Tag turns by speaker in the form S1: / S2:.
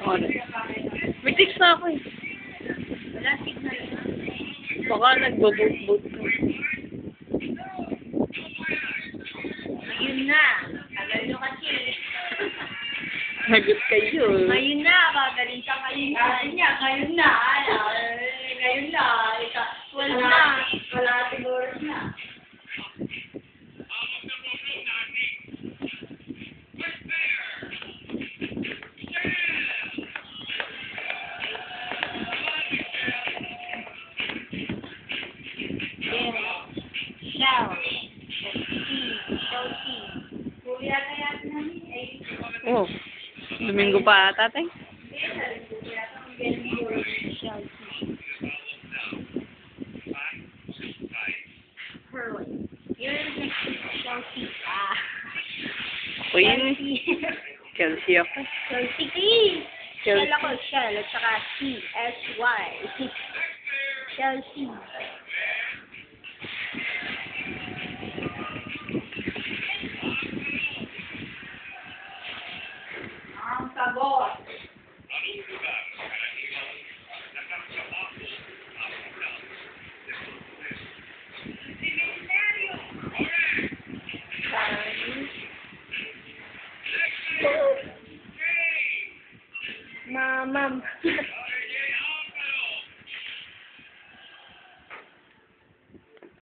S1: Ano? May text na ako eh.
S2: Wala signal na.
S1: Baka nagbo-boot-boot ka.
S2: Ayun na. Tagal nyo kasi.
S1: Nagot kayo.
S2: Ngayon na. Magaling ka ngayon na. Ngayon na. Ngayon na. Wala na. Wala siguro na.
S1: Oh, Domingo pa tatay. Ako yun. Chelsea ako.
S2: Chelsea. Shell ako, Shell. At saka C-S-Y. Chelsea. Ang sagot. Mamam.